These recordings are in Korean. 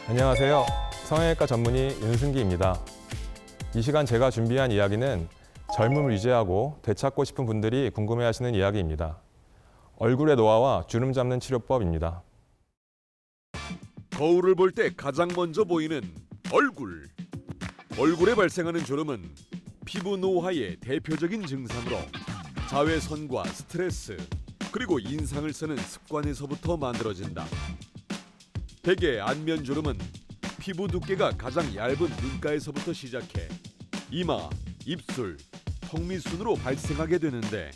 안녕하세요. 성형외과 전문의 윤승기입니다. 이 시간 제가 준비한 이야기는 젊음을 유지하고 되찾고 싶은 분들이 궁금해하시는 이야기입니다. 얼굴의 노화와 주름 잡는 치료법입니다. 거울을 볼 때 가장 먼저 보이는 얼굴. 얼굴에 발생하는 주름은 피부 노화의 대표적인 증상으로 자외선과 스트레스, 그리고 인상을 쓰는 습관에서부터 만들어진다. 대개 안면주름은 피부 두께가 가장 얇은 눈가에서부터 시작해 이마, 입술, 턱밑순으로 발생하게 되는데,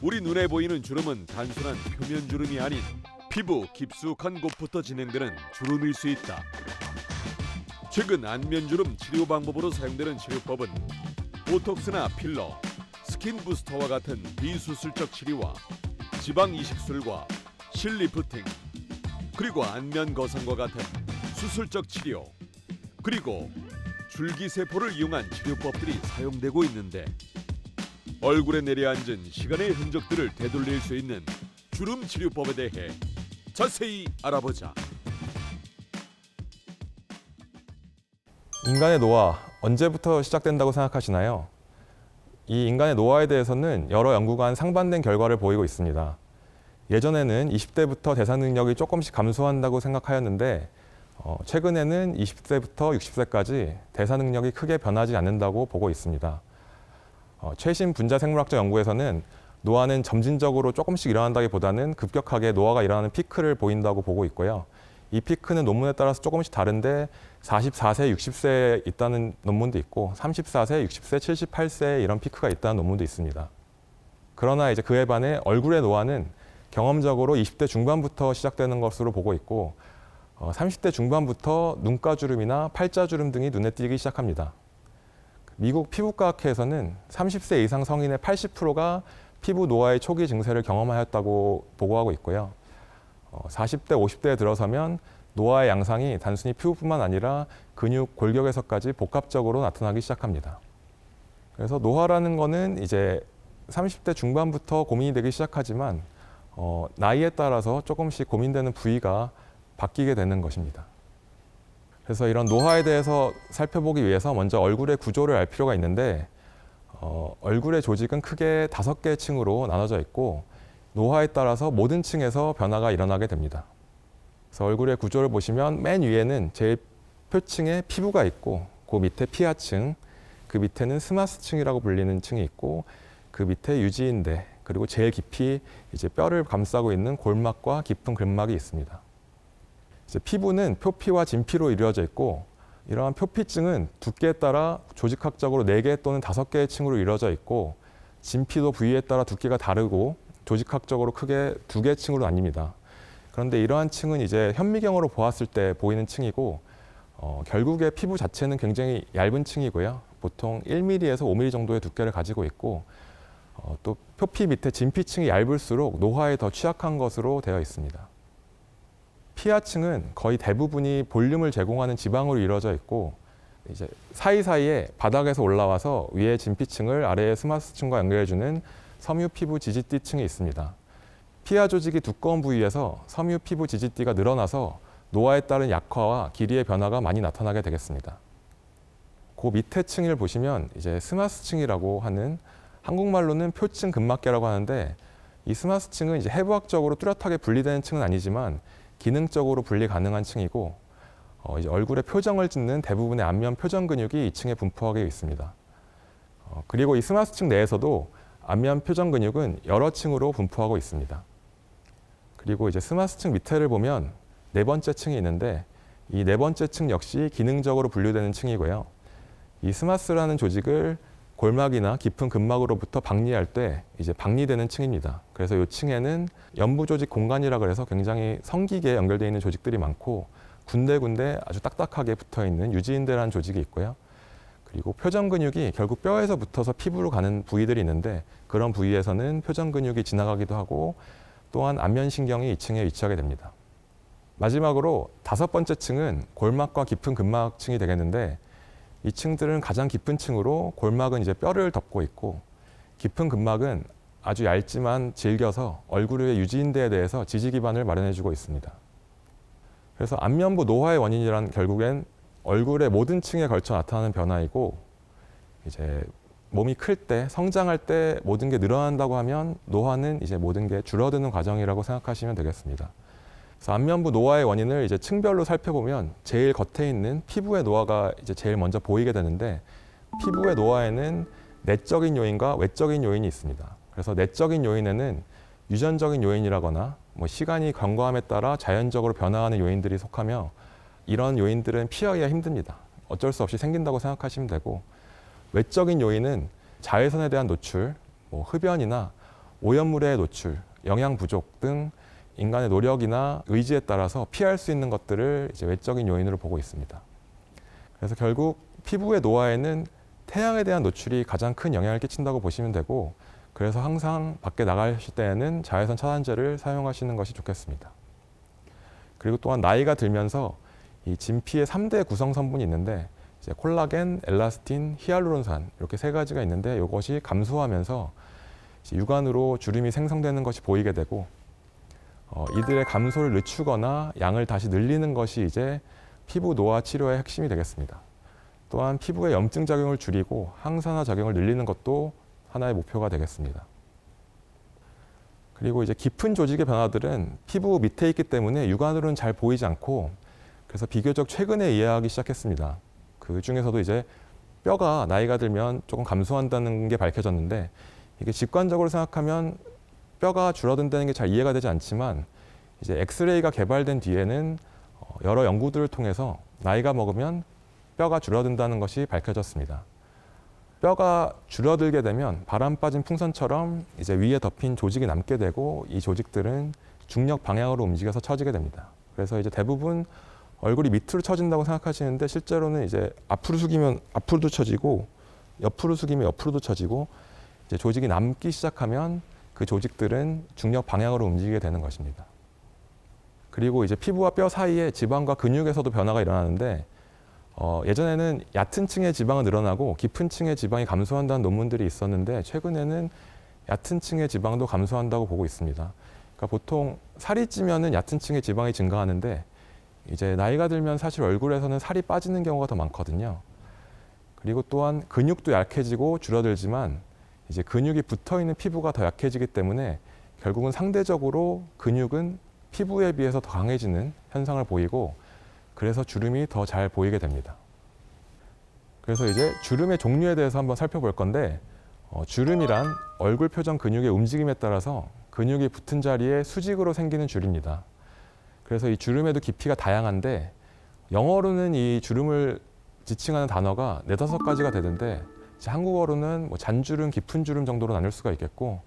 우리 눈에 보이는 주름은 단순한 표면 주름이 아닌 피부 깊숙한 곳부터 진행되는 주름일 수 있다. 최근 안면주름 치료 방법으로 사용되는 치료법은 보톡스나 필러, 스킨 부스터와 같은 비수술적 치료와 지방 이식술과 실리프팅, 그리고 안면 거상과 같은 수술적 치료, 그리고 줄기세포를 이용한 치료법들이 사용되고 있는데, 얼굴에 내려앉은 시간의 흔적들을 되돌릴 수 있는 주름 치료법에 대해 자세히 알아보자. 인간의 노화, 언제부터 시작된다고 생각하시나요? 이 인간의 노화에 대해서는 여러 연구가 한 상반된 결과를 보이고 있습니다. 예전에는 20대부터 대사 능력이 조금씩 감소한다고 생각하였는데, 최근에는 20세부터 60세까지 대사 능력이 크게 변하지 않는다고 보고 있습니다. 최신 분자생물학적 연구에서는 노화는 점진적으로 조금씩 일어난다기보다는 급격하게 노화가 일어나는 피크를 보인다고 보고 있고요. 이 피크는 논문에 따라서 조금씩 다른데 44세, 60세에 있다는 논문도 있고 34세, 60세, 78세에 이런 피크가 있다는 논문도 있습니다. 그러나 이제 그에 반해 얼굴의 노화는 경험적으로 20대 중반부터 시작되는 것으로 보고 있고 30대 중반부터 눈가주름이나 팔자주름 등이 눈에 띄기 시작합니다. 미국 피부과학회에서는 30세 이상 성인의 80%가 피부 노화의 초기 증세를 경험하였다고 보고하고 있고요. 40대, 50대에 들어서면 노화의 양상이 단순히 피부뿐만 아니라 근육, 골격에서까지 복합적으로 나타나기 시작합니다. 그래서 노화라는 거는 이제 30대 중반부터 고민이 되기 시작하지만 나이에 따라서 조금씩 고민되는 부위가 바뀌게 되는 것입니다. 그래서 이런 노화에 대해서 살펴보기 위해서 먼저 얼굴의 구조를 알 필요가 있는데, 얼굴의 조직은 크게 5개의 층으로 나눠져 있고 노화에 따라서 모든 층에서 변화가 일어나게 됩니다. 그래서 얼굴의 구조를 보시면 맨 위에는 제일 표층에 피부가 있고 그 밑에 피하층, 그 밑에는 스마스층이라고 불리는 층이 있고 그 밑에 유지인대, 그리고 제일 깊이 이제 뼈를 감싸고 있는 골막과 깊은 근막이 있습니다. 이제 피부는 표피와 진피로 이루어져 있고 이러한 표피층은 두께에 따라 조직학적으로 4개 또는 5개의 층으로 이루어져 있고 진피도 부위에 따라 두께가 다르고 조직학적으로 크게 2개 층으로 나뉩니다. 그런데 이러한 층은 이제 현미경으로 보았을 때 보이는 층이고 결국에 피부 자체는 굉장히 얇은 층이고요. 보통 1mm에서 5mm 정도의 두께를 가지고 있고 또 표피 밑에 진피층이 얇을수록 노화에 더 취약한 것으로 되어 있습니다. 피하층은 거의 대부분이 볼륨을 제공하는 지방으로 이루어져 있고 이제 사이사이에 바닥에서 올라와서 위에 진피층을 아래의 스마스층과 연결해주는 섬유 피부 지지띠층이 있습니다. 피하 조직이 두꺼운 부위에서 섬유 피부 지지띠가 늘어나서 노화에 따른 약화와 길이의 변화가 많이 나타나게 되겠습니다. 그 밑에 층을 보시면 이제 스마스층이라고 하는, 한국말로는 표층 근막계라고 하는데, 이 스마스층은 이제 해부학적으로 뚜렷하게 분리되는 층은 아니지만 기능적으로 분리 가능한 층이고 이제 얼굴의 표정을 짓는 대부분의 안면 표정 근육이 이 층에 분포하게 있습니다. 그리고 이 스마스층 내에서도 안면 표정 근육은 여러 층으로 분포하고 있습니다. 그리고 이제 스마스층 밑에를 보면 4번째 층이 있는데 이 4번째 층 역시 기능적으로 분류되는 층이고요. 이 스마스라는 조직을 골막이나 깊은 근막으로부터 박리할 때 이제 박리되는 층입니다. 그래서 이 층에는 연부 조직 공간이라 그래서 굉장히 성기계에 연결되어 있는 조직들이 많고 군데군데 아주 딱딱하게 붙어 있는 유지인대라는 조직이 있고요. 그리고 표정 근육이 결국 뼈에서 붙어서 피부로 가는 부위들이 있는데 그런 부위에서는 표정 근육이 지나가기도 하고 또한 안면신경이 이 층에 위치하게 됩니다. 마지막으로 5번째 층은 골막과 깊은 근막층이 되겠는데 이 층들은 가장 깊은 층으로 골막은 이제 뼈를 덮고 있고 깊은 근막은 아주 얇지만 질겨서 얼굴의 유지인대에 대해서 지지 기반을 마련해주고 있습니다. 그래서 안면부 노화의 원인이란 결국엔 얼굴의 모든 층에 걸쳐 나타나는 변화이고, 이제 몸이 클 때, 성장할 때 모든 게 늘어난다고 하면 노화는 이제 모든 게 줄어드는 과정이라고 생각하시면 되겠습니다. 그래서 안면부 노화의 원인을 이제 층별로 살펴보면 제일 겉에 있는 피부의 노화가 이제 제일 먼저 보이게 되는데, 피부의 노화에는 내적인 요인과 외적인 요인이 있습니다. 그래서 내적인 요인에는 유전적인 요인이라거나 뭐 시간이 경과함에 따라 자연적으로 변화하는 요인들이 속하며, 이런 요인들은 피하기가 힘듭니다. 어쩔 수 없이 생긴다고 생각하시면 되고, 외적인 요인은 자외선에 대한 노출, 뭐 흡연이나 오염물의 노출, 영양 부족 등 인간의 노력이나 의지에 따라서 피할 수 있는 것들을 이제 외적인 요인으로 보고 있습니다. 그래서 결국 피부의 노화에는 태양에 대한 노출이 가장 큰 영향을 끼친다고 보시면 되고, 그래서 항상 밖에 나가실 때에는 자외선 차단제를 사용하시는 것이 좋겠습니다. 그리고 또한 나이가 들면서 이 진피의 3대 구성 성분이 있는데, 이제 콜라겐, 엘라스틴, 히알루론산 이렇게 세 가지가 있는데, 이것이 감소하면서 육안으로 주름이 생성되는 것이 보이게 되고, 이들의 감소를 늦추거나 양을 다시 늘리는 것이 이제 피부 노화 치료의 핵심이 되겠습니다. 또한 피부의 염증 작용을 줄이고 항산화 작용을 늘리는 것도 하나의 목표가 되겠습니다. 그리고 이제 깊은 조직의 변화들은 피부 밑에 있기 때문에 육안으로는 잘 보이지 않고, 그래서 비교적 최근에 이해하기 시작했습니다. 그 중에서도 이제 뼈가 나이가 들면 조금 감소한다는 게 밝혀졌는데, 이게 직관적으로 생각하면 뼈가 줄어든다는 게 잘 이해가 되지 않지만, 이제 엑스레이가 개발된 뒤에는 여러 연구들을 통해서 나이가 먹으면 뼈가 줄어든다는 것이 밝혀졌습니다. 뼈가 줄어들게 되면 바람 빠진 풍선처럼 이제 위에 덮인 조직이 남게 되고, 이 조직들은 중력 방향으로 움직여서 처지게 됩니다. 그래서 이제 대부분 얼굴이 밑으로 처진다고 생각하시는데, 실제로는 이제 앞으로 숙이면 앞으로도 처지고, 옆으로 숙이면 옆으로도 처지고, 이제 조직이 남기 시작하면 그 조직들은 중력 방향으로 움직이게 되는 것입니다. 그리고 이제 피부와 뼈 사이에 지방과 근육에서도 변화가 일어나는데, 예전에는 얕은 층의 지방은 늘어나고 깊은 층의 지방이 감소한다는 논문들이 있었는데, 최근에는 얕은 층의 지방도 감소한다고 보고 있습니다. 그러니까 보통 살이 찌면은 얕은 층의 지방이 증가하는데, 이제 나이가 들면 사실 얼굴에서는 살이 빠지는 경우가 더 많거든요. 그리고 또한 근육도 약해지고 줄어들지만, 이제 근육이 붙어 있는 피부가 더 약해지기 때문에 결국은 상대적으로 근육은 피부에 비해서 더 강해지는 현상을 보이고, 그래서 주름이 더 잘 보이게 됩니다. 그래서 이제 주름의 종류에 대해서 한번 살펴볼 건데, 주름이란 얼굴 표정 근육의 움직임에 따라서 근육이 붙은 자리에 수직으로 생기는 줄입니다. 그래서 이 주름에도 깊이가 다양한데, 영어로는 이 주름을 지칭하는 단어가 4-5가지가 되는데, 한국어로는 뭐 잔주름, 깊은 주름 정도로 나눌 수가 있겠고,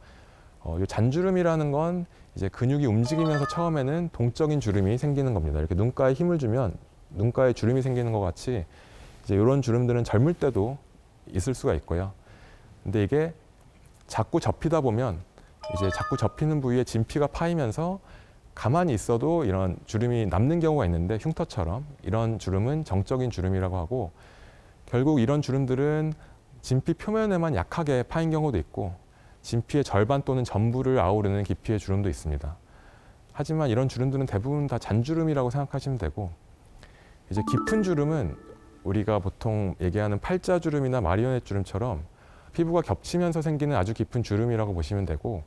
이 잔주름이라는 건 이제 근육이 움직이면서 처음에는 동적인 주름이 생기는 겁니다. 이렇게 눈가에 힘을 주면 눈가에 주름이 생기는 것 같이 이제 이런 주름들은 젊을 때도 있을 수가 있고요. 근데 이게 자꾸 접히다 보면 이제 자꾸 접히는 부위에 진피가 파이면서 가만히 있어도 이런 주름이 남는 경우가 있는데, 흉터처럼 이런 주름은 정적인 주름이라고 하고, 결국 이런 주름들은 진피 표면에만 약하게 파인 경우도 있고, 진피의 절반 또는 전부를 아우르는 깊이의 주름도 있습니다. 하지만 이런 주름들은 대부분 다 잔주름이라고 생각하시면 되고, 이제 깊은 주름은 우리가 보통 얘기하는 팔자주름이나 마리오넷 주름처럼 피부가 겹치면서 생기는 아주 깊은 주름이라고 보시면 되고,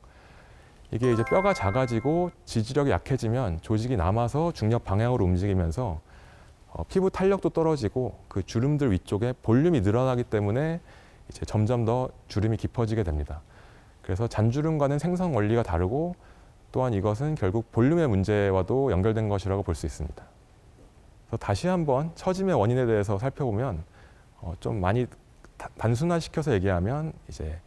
이게 이제 뼈가 작아지고 지지력이 약해지면 조직이 남아서 중력 방향으로 움직이면서 피부 탄력도 떨어지고, 그 주름들 위쪽에 볼륨이 늘어나기 때문에 이제 점점 더 주름이 깊어지게 됩니다. 그래서 잔주름과는 생성 원리가 다르고, 또한 이것은 결국 볼륨의 문제와도 연결된 것이라고 볼 수 있습니다. 그래서 다시 한번 처짐의 원인에 대해서 살펴보면, 좀 많이 단순화시켜서 얘기하면 이제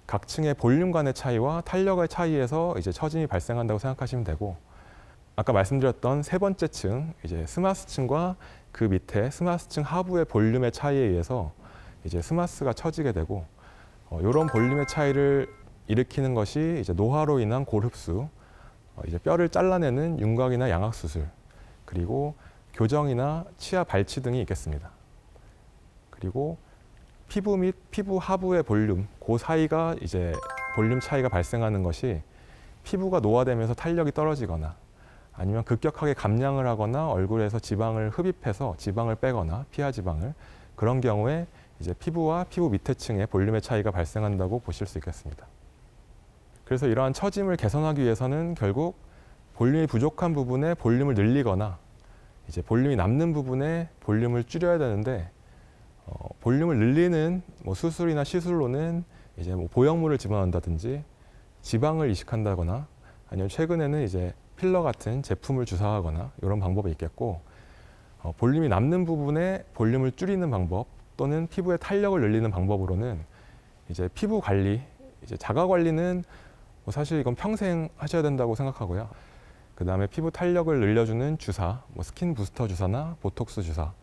각 층의 볼륨 간의 차이와 탄력의 차이에서 이제 처짐이 발생한다고 생각하시면 되고, 아까 말씀드렸던 세 번째 층, 이제 스마스층과 그 밑에 스마스층 하부의 볼륨의 차이에 의해서 이제 스마스가 처지게 되고, 이런 볼륨의 차이를 일으키는 것이 이제 노화로 인한 골흡수, 이제 뼈를 잘라내는 윤곽이나 양악 수술, 그리고 교정이나 치아 발치 등이 있겠습니다. 그리고 피부 및 피부 하부의 볼륨, 그 사이가 이제 볼륨 차이가 발생하는 것이 피부가 노화되면서 탄력이 떨어지거나, 아니면 급격하게 감량을 하거나 얼굴에서 지방을 흡입해서 지방을 빼거나 피하 지방을 그런 경우에 이제 피부와 피부 밑에 층의 볼륨의 차이가 발생한다고 보실 수 있겠습니다. 그래서 이러한 처짐을 개선하기 위해서는 결국 볼륨이 부족한 부분에 볼륨을 늘리거나 이제 볼륨이 남는 부분에 볼륨을 줄여야 되는데 볼륨을 늘리는 뭐 수술이나 시술로는 이제 뭐 보형물을 집어넣는다든지 지방을 이식한다거나 아니면 최근에는 이제 필러 같은 제품을 주사하거나 이런 방법이 있겠고 볼륨이 남는 부분에 볼륨을 줄이는 방법 또는 피부의 탄력을 늘리는 방법으로는 이제 피부 관리, 이제 자가 관리는 뭐 사실 이건 평생 하셔야 된다고 생각하고요. 그 다음에 피부 탄력을 늘려주는 주사, 뭐 스킨 부스터 주사나 보톡스 주사,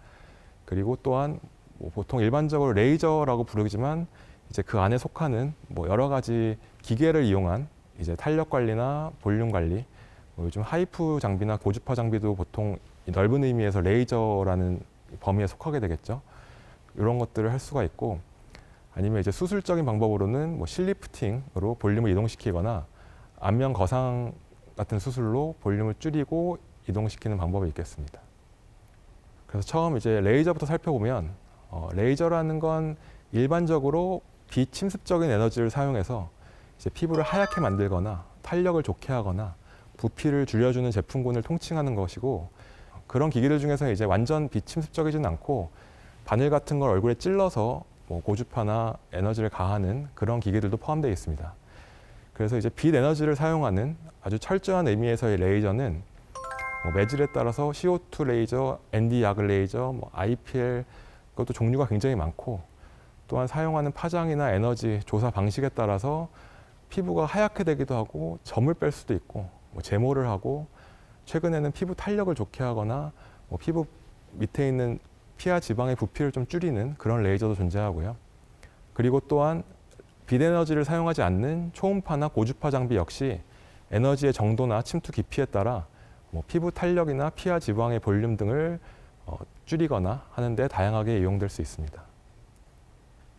그리고 또한 뭐 보통 일반적으로 레이저라고 부르지만 이제 그 안에 속하는 뭐 여러 가지 기계를 이용한 이제 탄력 관리나 볼륨 관리, 뭐 요즘 하이프 장비나 고주파 장비도 보통 넓은 의미에서 레이저라는 범위에 속하게 되겠죠. 이런 것들을 할 수가 있고, 아니면 이제 수술적인 방법으로는 뭐 실리프팅으로 볼륨을 이동시키거나 안면 거상 같은 수술로 볼륨을 줄이고 이동시키는 방법이 있겠습니다. 그래서 처음 이제 레이저부터 살펴보면 레이저라는 건 일반적으로 비침습적인 에너지를 사용해서 이제 피부를 하얗게 만들거나 탄력을 좋게 하거나 부피를 줄여주는 제품군을 통칭하는 것이고, 그런 기기들 중에서 이제 완전 비침습적이진 않고 바늘 같은 걸 얼굴에 찔러서 뭐 고주파나 에너지를 가하는 그런 기기들도 포함되어 있습니다. 그래서 이제 빛 에너지를 사용하는 아주 철저한 의미에서의 레이저는 뭐 매질에 따라서 CO2 레이저, ND 야그 레이저, 뭐 IPL 그것도 종류가 굉장히 많고, 또한 사용하는 파장이나 에너지 조사 방식에 따라서 피부가 하얗게 되기도 하고 점을 뺄 수도 있고 뭐 제모를 하고, 최근에는 피부 탄력을 좋게 하거나 뭐 피부 밑에 있는 피하 지방의 부피를 좀 줄이는 그런 레이저도 존재하고요. 그리고 또한 빛 에너지를 사용하지 않는 초음파나 고주파 장비 역시 에너지의 정도나 침투 깊이에 따라 뭐 피부 탄력이나 피하 지방의 볼륨 등을 줄이거나 하는데 다양하게 이용될 수 있습니다.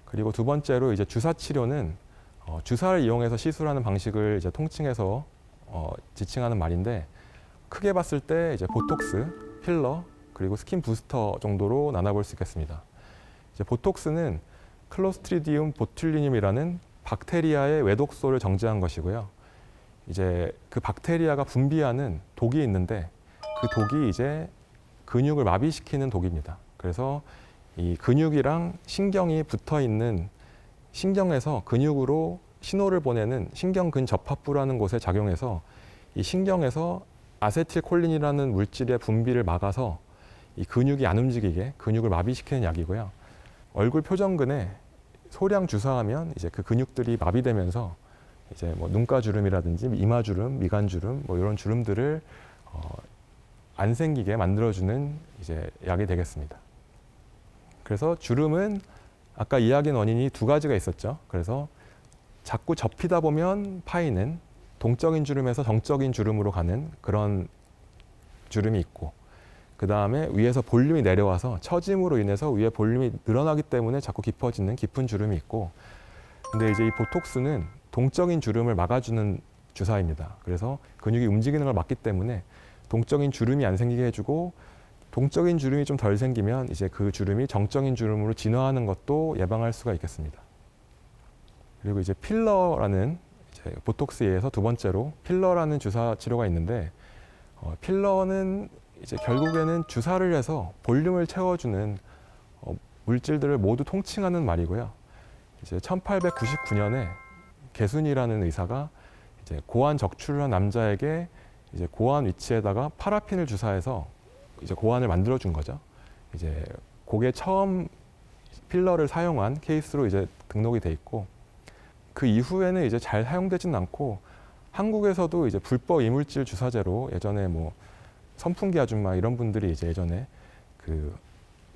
그리고 두 번째로 이제 주사 치료는 주사를 이용해서 시술하는 방식을 이제 통칭해서 지칭하는 말인데, 크게 봤을 때 이제 보톡스, 필러, 그리고 스킨 부스터 정도로 나눠볼 수 있겠습니다. 이제 보톡스는 클로스트리디움 보툴리늄이라는 박테리아의 외독소를 정제한 것이고요. 이제 그 박테리아가 분비하는 독이 있는데 그 독이 이제 근육을 마비시키는 독입니다. 그래서 이 근육이랑 신경이 붙어 있는 신경에서 근육으로 신호를 보내는 신경근 접합부라는 곳에 작용해서 이 신경에서 아세틸콜린이라는 물질의 분비를 막아서 이 근육이 안 움직이게 근육을 마비시키는 약이고요. 얼굴 표정근에 소량 주사하면 이제 그 근육들이 마비되면서 이제 뭐 눈가 주름이라든지 이마 주름, 미간 주름 뭐 이런 주름들을 안 생기게 만들어주는 이제 약이 되겠습니다. 그래서 주름은 아까 이야기한 원인이 두 가지가 있었죠. 그래서 자꾸 접히다 보면 파이는 동적인 주름에서 정적인 주름으로 가는 그런 주름이 있고, 그 다음에 위에서 볼륨이 내려와서 처짐으로 인해서 위에 볼륨이 늘어나기 때문에 자꾸 깊어지는 깊은 주름이 있고, 근데 이제 이 보톡스는 동적인 주름을 막아주는 주사입니다. 그래서 근육이 움직이는 걸 막기 때문에 동적인 주름이 안 생기게 해주고, 동적인 주름이 좀 덜 생기면 이제 그 주름이 정적인 주름으로 진화하는 것도 예방할 수가 있겠습니다. 그리고 이제 필러라는 이제 보톡스에 의해서 두 번째로 필러라는 주사 치료가 있는데, 필러는 이제 결국에는 주사를 해서 볼륨을 채워주는 물질들을 모두 통칭하는 말이고요. 이제 1899년에 개순이라는 의사가 이제 고환 적출을 한 남자에게 이제 고환 위치에다가 파라핀을 주사해서 이제 고환을 만들어 준 거죠. 이제 그게 처음 필러를 사용한 케이스로 이제 등록이 돼 있고, 그 이후에는 이제 잘 사용되진 않고 한국에서도 이제 불법 이물질 주사제로 예전에 뭐 선풍기 아줌마 이런 분들이 이제 예전에 그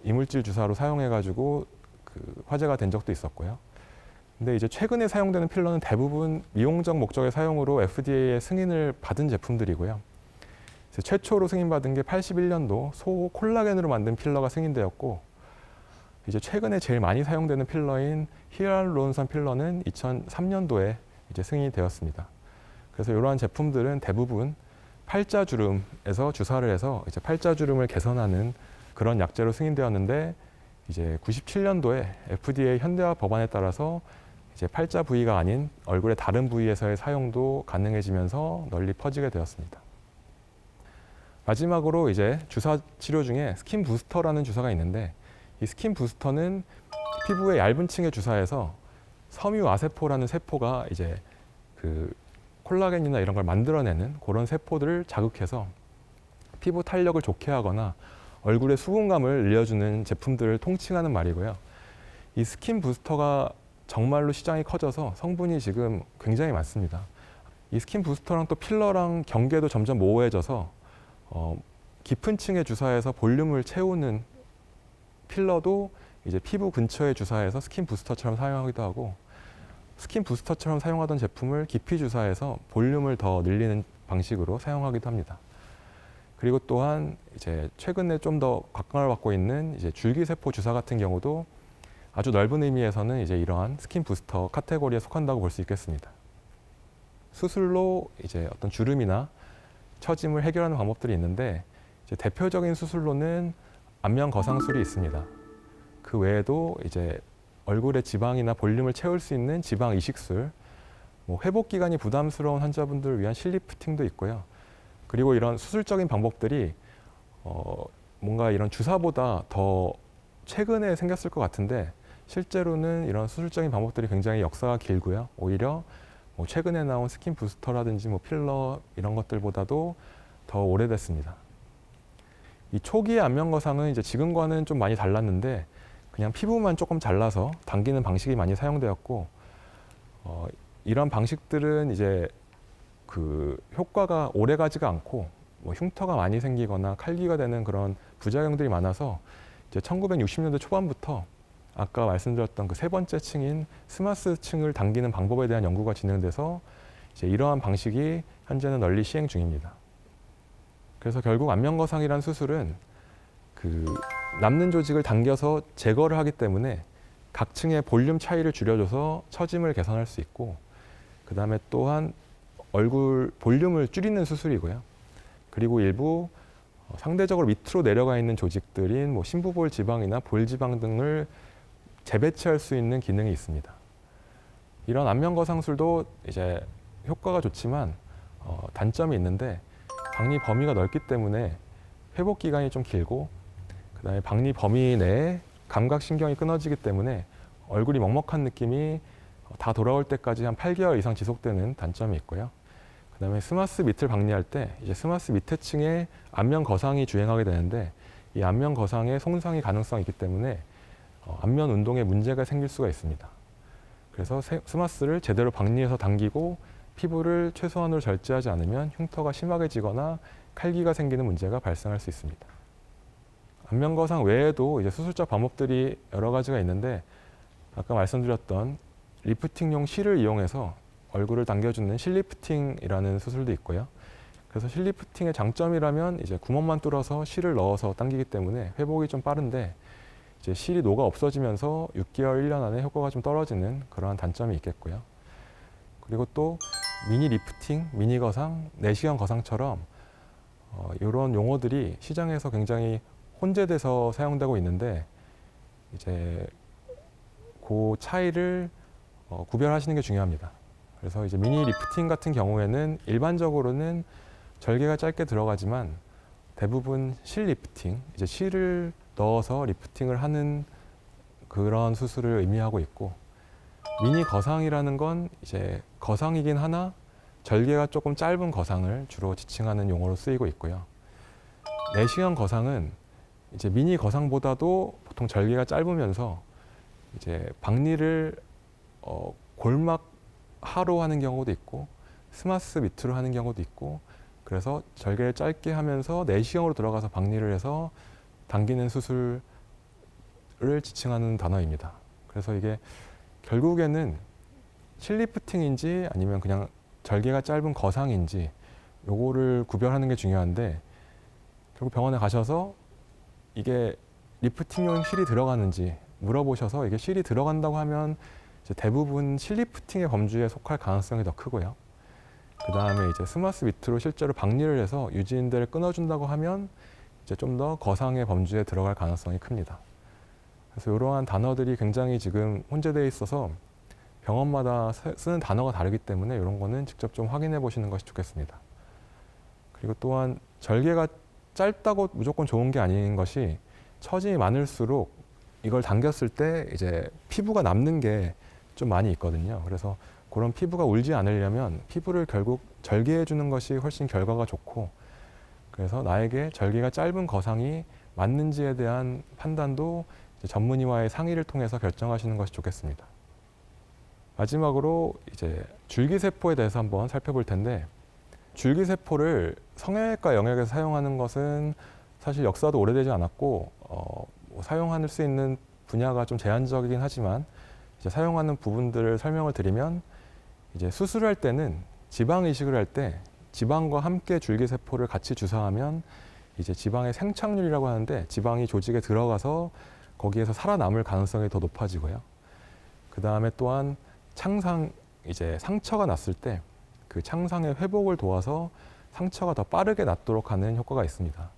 이물질 주사로 사용해가지고 그 화제가 된 적도 있었고요. 근데 이제 최근에 사용되는 필러는 대부분 미용적 목적의 사용으로 FDA의 승인을 받은 제품들이고요. 최초로 승인받은 게 81년도 소 콜라겐으로 만든 필러가 승인되었고, 이제 최근에 제일 많이 사용되는 필러인 히알루론산 필러는 2003년도에 이제 승인이 되었습니다. 그래서 이러한 제품들은 대부분 팔자주름에서 주사를 해서 이제 팔자주름을 개선하는 그런 약제로 승인되었는데 이제 97년도에 FDA 현대화 법안에 따라서 이제 팔자 부위가 아닌 얼굴의 다른 부위에서의 사용도 가능해지면서 널리 퍼지게 되었습니다. 마지막으로 이제 주사 치료 중에 스킨 부스터라는 주사가 있는데 이 스킨 부스터는 피부의 얇은 층에 주사해서 섬유 아세포라는 세포가 이제 그 콜라겐이나 이런 걸 만들어내는 그런 세포들을 자극해서 피부 탄력을 좋게 하거나 얼굴의 수분감을 늘려주는 제품들을 통칭하는 말이고요. 이 스킨 부스터가 정말로 시장이 커져서 성분이 지금 굉장히 많습니다. 이 스킨 부스터랑 또 필러랑 경계도 점점 모호해져서 깊은 층에 주사해서 볼륨을 채우는 필러도 이제 피부 근처에 주사해서 스킨 부스터처럼 사용하기도 하고 스킨 부스터처럼 사용하던 제품을 깊이 주사해서 볼륨을 더 늘리는 방식으로 사용하기도 합니다. 그리고 또한 이제 최근에 좀 더 각광을 받고 있는 이제 줄기세포 주사 같은 경우도 아주 넓은 의미에서는 이제 이러한 스킨 부스터 카테고리에 속한다고 볼 수 있겠습니다. 수술로 이제 어떤 주름이나 처짐을 해결하는 방법들이 있는데 이제 대표적인 수술로는 안면 거상술이 있습니다. 그 외에도 이제 얼굴의 지방이나 볼륨을 채울 수 있는 지방 이식술, 회복 기간이 부담스러운 환자분들을 위한 실리프팅도 있고요. 그리고 이런 수술적인 방법들이 뭔가 이런 주사보다 더 최근에 생겼을 것 같은데 실제로는 이런 수술적인 방법들이 굉장히 역사가 길고요. 오히려 최근에 나온 스킨 부스터라든지 필러 이런 것들보다도 더 오래됐습니다. 이 초기의 안면 거상은 이제 지금과는 좀 많이 달랐는데 그냥 피부만 조금 잘라서 당기는 방식이 많이 사용되었고 이런 방식들은 이제 그 효과가 오래 가지가 않고 흉터가 많이 생기거나 칼기가 되는 그런 부작용들이 많아서 이제 1960년대 초반부터 아까 말씀드렸던 그 세 번째 층인 스마스 층을 당기는 방법에 대한 연구가 진행돼서 이제 이러한 방식이 현재는 널리 시행 중입니다. 그래서 결국 안면 거상이란 수술은 그 남는 조직을 당겨서 제거를 하기 때문에 각 층의 볼륨 차이를 줄여줘서 처짐을 개선할 수 있고 그 다음에 또한 얼굴 볼륨을 줄이는 수술이고요. 그리고 일부 상대적으로 밑으로 내려가 있는 조직들인 심부볼 지방이나 볼 지방 등을 재배치할 수 있는 기능이 있습니다. 이런 안면 거상술도 이제 효과가 좋지만 단점이 있는데 박리 범위가 넓기 때문에 회복 기간이 좀 길고 그다음에 박리 범위 내에 감각신경이 끊어지기 때문에 얼굴이 먹먹한 느낌이 다 돌아올 때까지 한 8개월 이상 지속되는 단점이 있고요. 그다음에 스마스 밑을 박리할 때 이제 스마스 밑에 층에 안면 거상이 주행하게 되는데 이 안면 거상에 손상이 가능성이 있기 때문에 안면 운동에 문제가 생길 수가 있습니다. 그래서 스마스를 제대로 박리해서 당기고 피부를 최소한으로 절제하지 않으면 흉터가 심하게 지거나 칼기가 생기는 문제가 발생할 수 있습니다. 안면 거상 외에도 이제 수술적 방법들이 여러 가지가 있는데 아까 말씀드렸던 리프팅용 실을 이용해서 얼굴을 당겨주는 실리프팅이라는 수술도 있고요. 그래서 실리프팅의 장점이라면 이제 구멍만 뚫어서 실을 넣어서 당기기 때문에 회복이 좀 빠른데 이제 실이 녹아 없어지면서 6개월, 1년 안에 효과가 좀 떨어지는 그러한 단점이 있겠고요. 그리고 또 미니 리프팅, 미니 거상, 내시경 거상처럼 이런 용어들이 시장에서 굉장히 혼재돼서 사용되고 있는데 이제 그 차이를 구별하시는 게 중요합니다. 그래서 이제 미니 리프팅 같은 경우에는 일반적으로는 절개가 짧게 들어가지만 대부분 실 리프팅, 이제 실을 넣어서 리프팅을 하는 그런 수술을 의미하고 있고 미니 거상이라는 건 이제 거상이긴 하나 절개가 조금 짧은 거상을 주로 지칭하는 용어로 쓰이고 있고요. 내시경 거상은 이제 미니 거상보다도 보통 절개가 짧으면서 이제 박리를 골막 하로 하는 경우도 있고 스마스 밑으로 하는 경우도 있고 그래서 절개를 짧게 하면서 내시경으로 들어가서 박리를 해서 당기는 수술을 지칭하는 단어입니다. 그래서 이게 결국에는 실리프팅인지 아니면 그냥 절개가 짧은 거상인지 요거를 구별하는 게 중요한데 결국 병원에 가셔서 이게 리프팅용 실이 들어가는지 물어보셔서 이게 실이 들어간다고 하면 이제 대부분 실리프팅의 범주에 속할 가능성이 더 크고요. 그다음에 이제 스마스 밑으로 실제로 박리를 해서 유지인대를 끊어준다고 하면 이제 좀 더 거상의 범주에 들어갈 가능성이 큽니다. 그래서 이러한 단어들이 굉장히 지금 혼재되어 있어서 병원마다 쓰는 단어가 다르기 때문에 이런 거는 직접 좀 확인해 보시는 것이 좋겠습니다. 그리고 또한 절개가 짧다고 무조건 좋은 게 아닌 것이 처짐이 많을수록 이걸 당겼을 때 이제 피부가 남는 게 좀 많이 있거든요. 그래서 그런 피부가 울지 않으려면 피부를 결국 절개해 주는 것이 훨씬 결과가 좋고, 그래서 나에게 절개가 짧은 거상이 맞는지에 대한 판단도 이제 전문의와의 상의를 통해서 결정하시는 것이 좋겠습니다. 마지막으로 이제 줄기세포에 대해서 한번 살펴볼 텐데, 줄기세포를 성형외과 영역에서 사용하는 것은 사실 역사도 오래되지 않았고 사용할 수 있는 분야가 좀 제한적이긴 하지만, 이제 사용하는 부분들을 설명을 드리면, 이제 수술할 때는 지방 이식을 할 때 지방과 함께 줄기세포를 같이 주사하면 이제 지방의 생착률이라고 하는데, 지방이 조직에 들어가서 거기에서 살아남을 가능성이 더 높아지고요. 그 다음에 또한 창상, 이제 상처가 났을 때 그 창상의 회복을 도와서 상처가 더 빠르게 낫도록 하는 효과가 있습니다.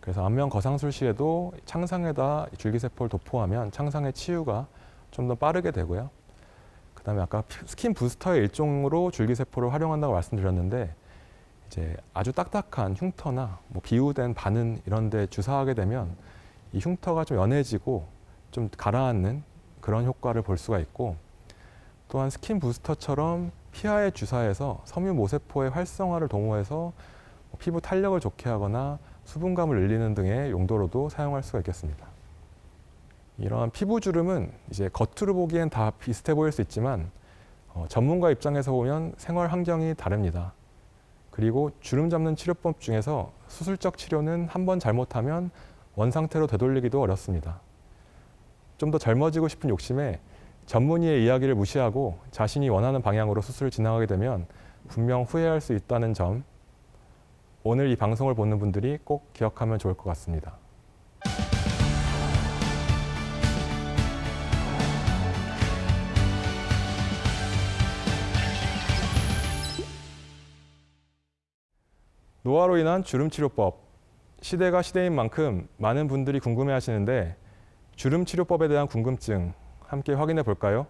그래서 안면 거상술 시에도 창상에다 줄기세포를 도포하면 창상의 치유가 좀 더 빠르게 되고요. 그 다음에 아까 스킨 부스터의 일종으로 줄기세포를 활용한다고 말씀드렸는데, 이제 아주 딱딱한 흉터나 뭐 비우된 바늘 이런 데 주사하게 되면 이 흉터가 좀 연해지고 좀 가라앉는 그런 효과를 볼 수가 있고, 또한 스킨 부스터처럼 피하에 주사해서 섬유 모세포의 활성화를 도모해서 피부 탄력을 좋게 하거나 수분감을 늘리는 등의 용도로도 사용할 수가 있겠습니다. 이러한 피부 주름은 이제 겉으로 보기엔 다 비슷해 보일 수 있지만 전문가 입장에서 보면 생활 환경이 다릅니다. 그리고 주름 잡는 치료법 중에서 수술적 치료는 한번 잘못하면 원상태로 되돌리기도 어렵습니다. 좀 더 젊어지고 싶은 욕심에 전문의의 이야기를 무시하고 자신이 원하는 방향으로 수술을 진행하게 되면 분명 후회할 수 있다는 점, 오늘 이 방송을 보는 분들이 꼭 기억하면 좋을 것 같습니다. 노화로 인한 주름 치료법. 시대가 시대인 만큼 많은 분들이 궁금해 하시는데, 주름 치료법에 대한 궁금증 함께 확인해 볼까요?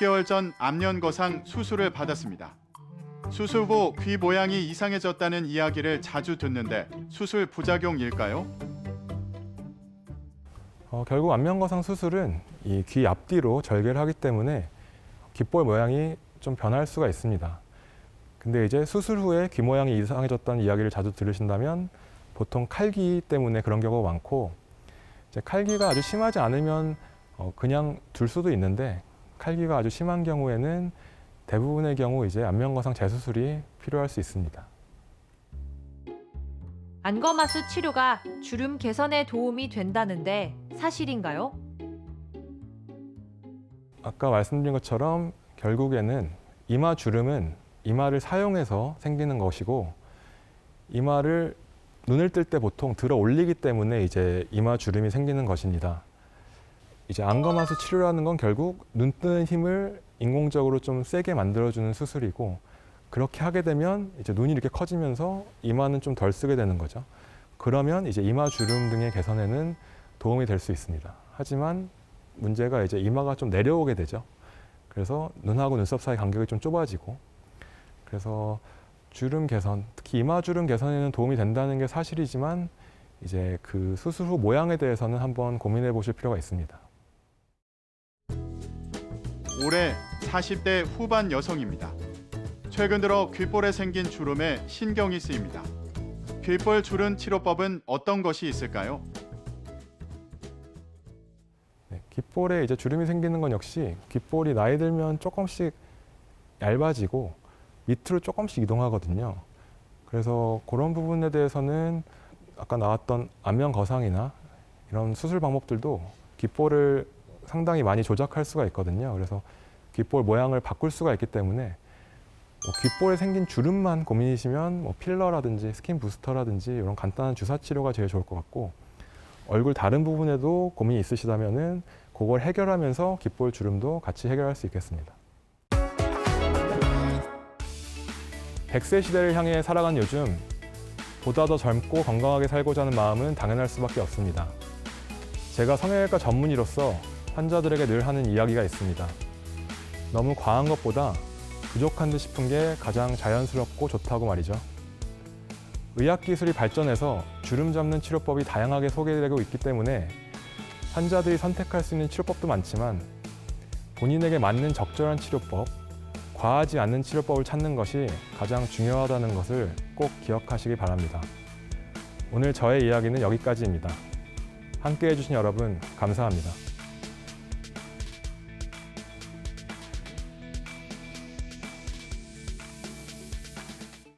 6개월 전 안면거상 수술을 받았습니다. 수술 후 귀 모양이 이상해졌다는 이야기를 자주 듣는데 수술 부작용일까요? 결국 안면거상 수술은 이 귀 앞뒤로 절개를 하기 때문에 귓볼 모양이 좀 변할 수가 있습니다. 근데 이제 수술 후에 귀 모양이 이상해졌다는 이야기를 자주 들으신다면 보통 칼기 때문에 그런 경우가 많고, 이제 칼기가 아주 심하지 않으면 그냥 둘 수도 있는데, 칼기가 아주 심한 경우에는 대부분의 경우 이제 안면거상 재수술이 필요할 수 있습니다. 안검하수 치료가 주름 개선에 도움이 된다는데 사실인가요? 아까 말씀드린 것처럼 결국에는 이마 주름은 이마를 사용해서 생기는 것이고, 이마를 눈을 뜰 때 보통 들어 올리기 때문에 이제 이마 주름이 생기는 것입니다. 이제 안검하수 치료라는 건 결국 눈 뜨는 힘을 인공적으로 좀 세게 만들어주는 수술이고, 그렇게 하게 되면 이제 눈이 이렇게 커지면서 이마는 좀 덜 쓰게 되는 거죠. 그러면 이제 이마 주름 등의 개선에는 도움이 될 수 있습니다. 하지만 문제가 이제 이마가 좀 내려오게 되죠. 그래서 눈하고 눈썹 사이 간격이 좀 좁아지고, 그래서 주름 개선, 특히 이마 주름 개선에는 도움이 된다는 게 사실이지만, 이제 그 수술 후 모양에 대해서는 한번 고민해 보실 필요가 있습니다. 올해 40대 후반 여성입니다. 최근 들어 귓볼에 생긴 주름에 신경이 쓰입니다. 귓볼 주름 치료법은 어떤 것이 있을까요? 네, 귓볼에 이제 주름이 생기는 건 역시 귓볼이 나이 들면 조금씩 얇아지고 밑으로 조금씩 이동하거든요. 그래서 그런 부분에 대해서는 아까 나왔던 안면 거상이나 이런 수술 방법들도 귓볼을 상당히 많이 조작할 수가 있거든요. 그래서 귓볼 모양을 바꿀 수가 있기 때문에 귓볼에 생긴 주름만 고민이시면 필러라든지 스킨 부스터라든지 이런 간단한 주사 치료가 제일 좋을 것 같고, 얼굴 다른 부분에도 고민이 있으시다면은 그걸 해결하면서 귓볼 주름도 같이 해결할 수 있겠습니다. 100세 시대를 향해 살아간 요즘 보다 더 젊고 건강하게 살고자 하는 마음은 당연할 수밖에 없습니다. 제가 성형외과 전문의로서 환자들에게 늘 하는 이야기가 있습니다. 너무 과한 것보다 부족한 듯 싶은 게 가장 자연스럽고 좋다고 말이죠. 의학기술이 발전해서 주름 잡는 치료법이 다양하게 소개되고 있기 때문에 환자들이 선택할 수 있는 치료법도 많지만 본인에게 맞는 적절한 치료법, 과하지 않는 치료법을 찾는 것이 가장 중요하다는 것을 꼭 기억하시기 바랍니다. 오늘 저의 이야기는 여기까지입니다. 함께 해주신 여러분 감사합니다.